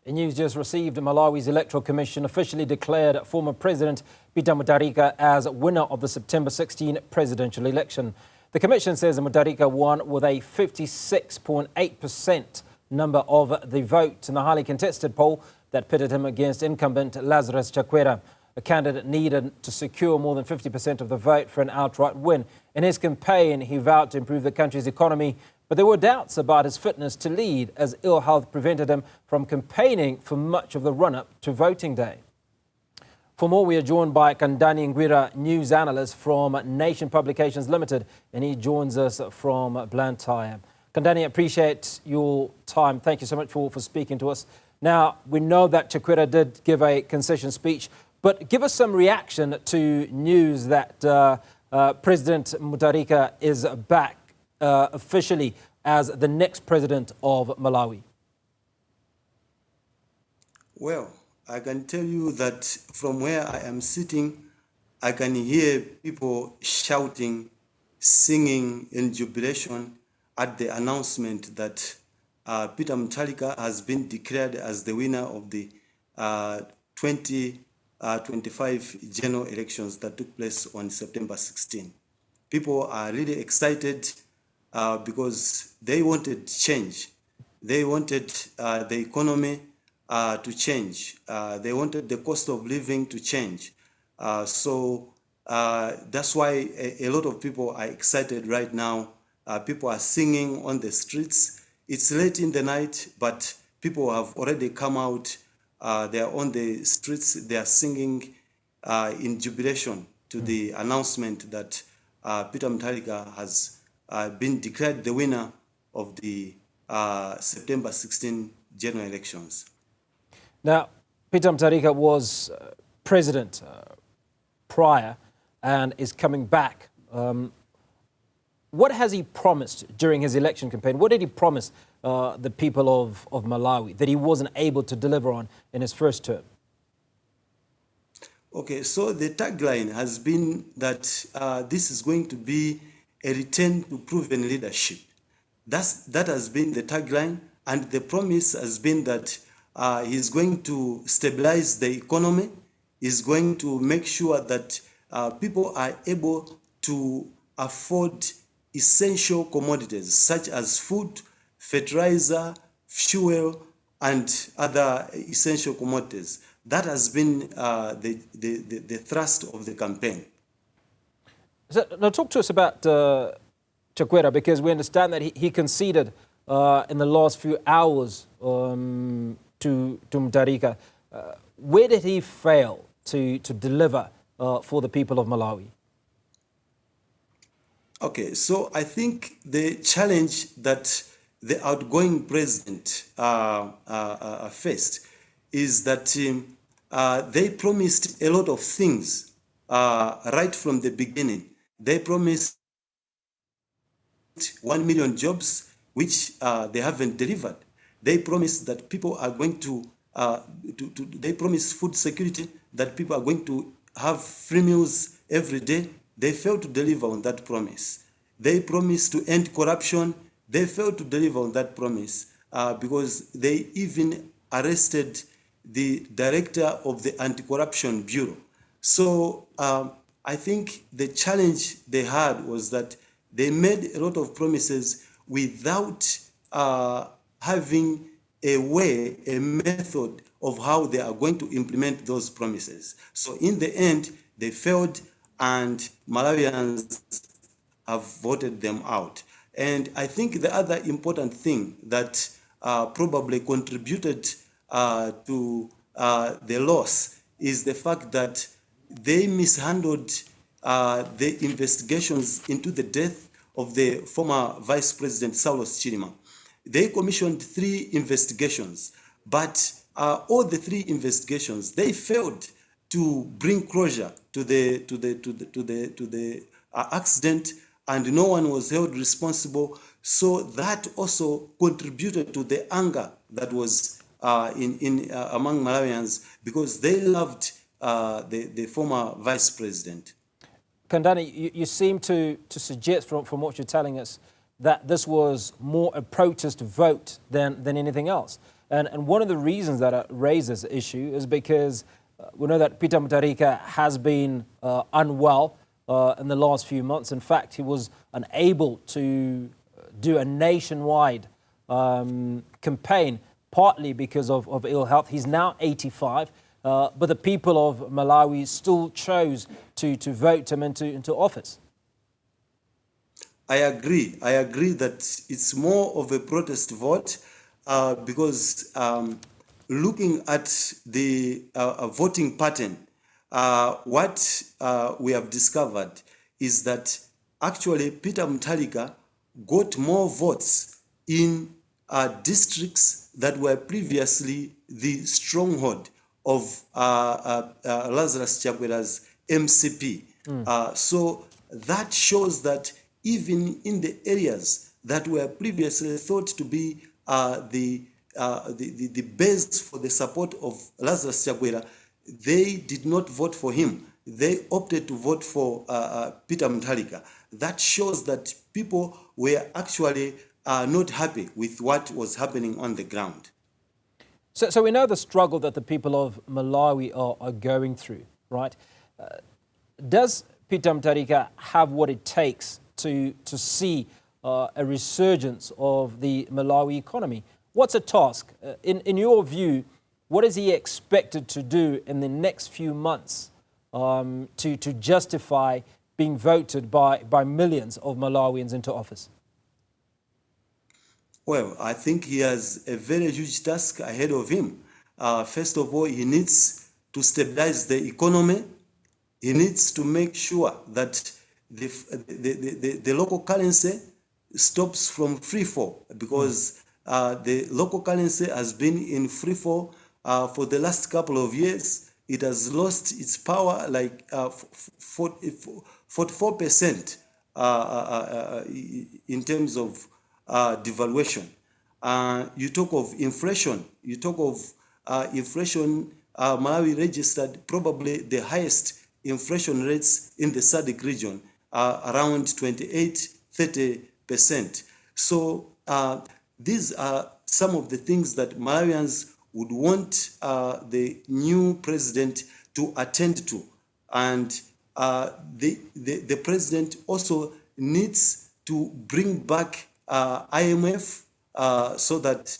The news just received, Malawi's Electoral Commission officially declared former President Mudarika as winner of the September 16 presidential election. The Commission says Mudarika won with a 56.8% number of the vote in the highly contested poll that pitted him against incumbent Lazarus Chakwera. The candidate needed to secure more than 50% of the vote for an outright win. In his campaign, he vowed to improve the country's economy, but there were doubts about his fitness to lead as ill health prevented him from campaigning for much of the run-up to voting day. For more, we are joined by Kandani Ngwira, news analyst from Nation Publications Limited, and he joins us from Blantyre. Kandani, appreciate your time. Thank you so much for speaking to us. Now, we know that Chakwera did give a concession speech, but give us some reaction to news that President Mudarika is back officially as the next president of Malawi. Well, I can tell you that from where I am sitting, I can hear people shouting, singing in jubilation at the announcement that Peter Mutharika has been declared as the winner of the 2025 general elections that took place on September 16. People are really excited because they wanted change. They wanted the economy to change. They wanted the cost of living to change. So that's why a lot of people are excited right now. People are singing on the streets. It's late in the night, but people have already come out. They are on the streets. They are singing in jubilation to the announcement that Peter Mutharika has been declared the winner of the September 16 general elections. Now, Peter Mutharika was president prior and is coming back. What has he promised during his election campaign? What did he promise the people of Malawi that he wasn't able to deliver on in his first term? Okay, so the tagline has been that this is going to be a return to proven leadership. That has been the tagline, and the promise has been that he's going to stabilize the economy, he's going to make sure that people are able to afford essential commodities such as food, fertilizer, fuel, and other essential commodities. That has been the thrust of the campaign. So, now talk to us about Chakwera, because we understand that he conceded in the last few hours to Mudarika. Where did he fail to deliver for the people of Malawi? Okay, so I think the challenge that the outgoing president faced is that they promised a lot of things right from the beginning. They promised 1 million jobs, which they haven't delivered. They promised that people are going to they promised food security, that people are going to have free meals every day. They failed to deliver on that promise. They promised to end corruption. They failed to deliver on that promise because they even arrested the director of the Anti-Corruption Bureau. So I think the challenge they had was that they made a lot of promises without having a way, a method of how they are going to implement those promises. So in the end, they failed, and Malawians have voted them out. And I think the other important thing that probably contributed to the loss is the fact that they mishandled the investigations into the death of the former Vice President Saulos Chilima. They commissioned 3 investigations, but all the 3 investigations, they failed to bring closure to the accident, and no one was held responsible. So that also contributed to the anger that was among Malawians, because they loved the former vice president. Kandani, you seem to suggest from what you're telling us that this was more a protest vote than anything else. And one of the reasons that it raises this issue is because we know that Peter Mutharika has been unwell in the last few months. In fact, he was unable to do a nationwide campaign, partly because of ill health. He's now 85, but the people of Malawi still chose to vote him into office. I agree. I agree that it's more of a protest vote because looking at the voting pattern, what we have discovered is that actually Peter Mutharika got more votes in districts that were previously the stronghold of Lazarus Chakwera's MCP. So that shows that even in the areas that were previously thought to be the base for the support of Lazarus Chakwera, they did not vote for him. They opted to vote for Peter Mutharika. That shows that people were actually not happy with what was happening on the ground. So we know the struggle that the people of Malawi are going through, right? Does Peter Mutharika have what it takes to see a resurgence of the Malawi economy? What's a task? In your view, what is he expected to do in the next few months to justify being voted by millions of Malawians into office? Well, I think he has a very huge task ahead of him. First of all, he needs to stabilize the economy. He needs to make sure that the local currency stops from free fall, because the local currency has been in free fall for the last couple of years. It has lost its power like 44% in terms of devaluation. You talk of inflation. You talk of inflation. Malawi registered probably the highest inflation rates in the SADC region, around 28-30%. So these are some of the things that Malawians would want the new president to attend to. And the president also needs to bring back IMF so that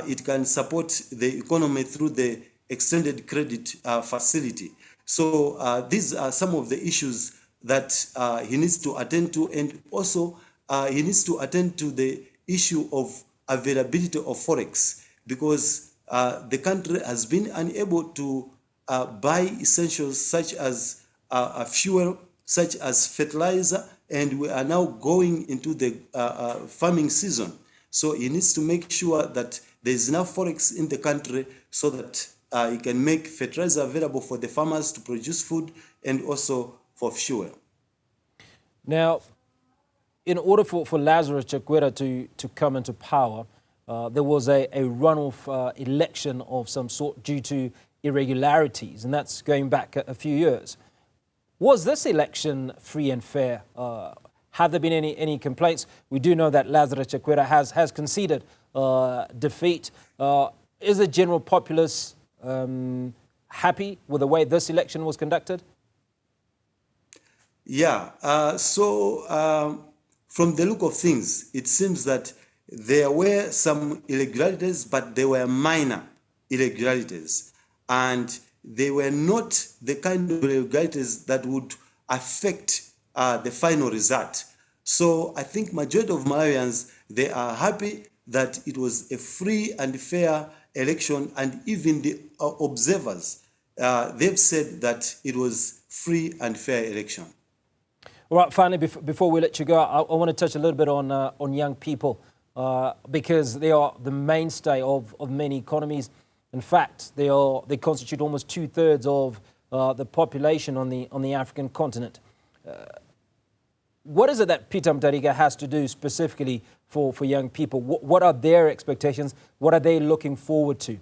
it can support the economy through the extended credit facility. So these are some of the issues that he needs to attend to, and also he needs to attend to the issue of availability of forex, because the country has been unable to buy essentials such as fuel, such as fertilizer, and we are now going into the farming season. So he needs to make sure that there is enough forex in the country so that he can make fertilizer available for the farmers to produce food and also for fuel. Now, in order for Lazarus Chakwera to come into power, there was a runoff election of some sort due to irregularities, and that's going back a few years. Was this election free and fair? Have there been any complaints? We do know that Lazarus Chakwera has conceded defeat. Is the general populace happy with the way this election was conducted? Yeah, from the look of things, it seems that there were some irregularities, but they were minor irregularities. And they were not the kind of irregularities that would affect the final result. So I think majority of Malawians, they are happy that it was a free and fair election, and even the observers, they've said that it was free and fair election. All right, finally, before we let you go, I want to touch a little bit on young people because they are the mainstay of many economies. In fact, they constitute almost 2/3 of the population on the African continent. What is it that Peter Mutharika has to do specifically for young people? What are their expectations? What are they looking forward to?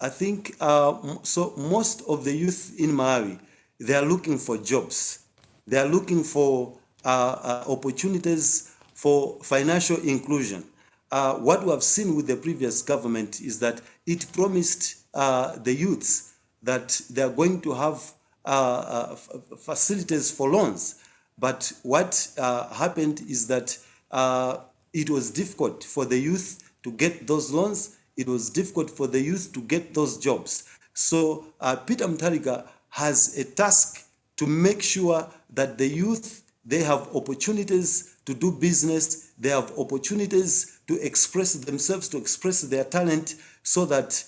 I think so. Most of the youth in Malawi, they are looking for jobs. They are looking for opportunities for financial inclusion. what we have seen with the previous government is that it promised the youths that they are going to have facilities for loans. But what happened is that it was difficult for the youth to get those loans. It was difficult for the youth to get those jobs. So Peter Mutharika has a task to make sure that the youth, they have opportunities to do business, they have opportunities to express themselves, to express their talent, so that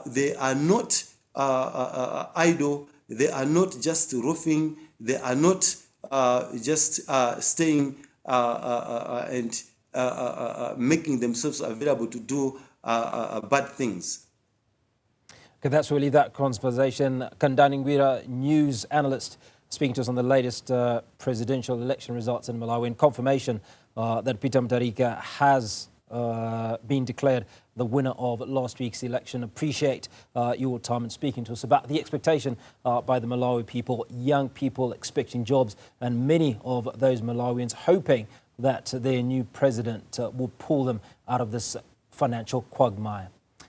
they are not idle, they are not just roofing, they are not just staying and making themselves available to do bad things. Okay, that's really that conversation. Kandani Ngwira, news analyst, speaking to us on the latest presidential election results in Malawi, and confirmation that Peter Mudarika has been declared the winner of last week's election. Appreciate your time and speaking to us about the expectation by the Malawi people, young people expecting jobs, and many of those Malawians hoping that their new president will pull them out of this financial quagmire.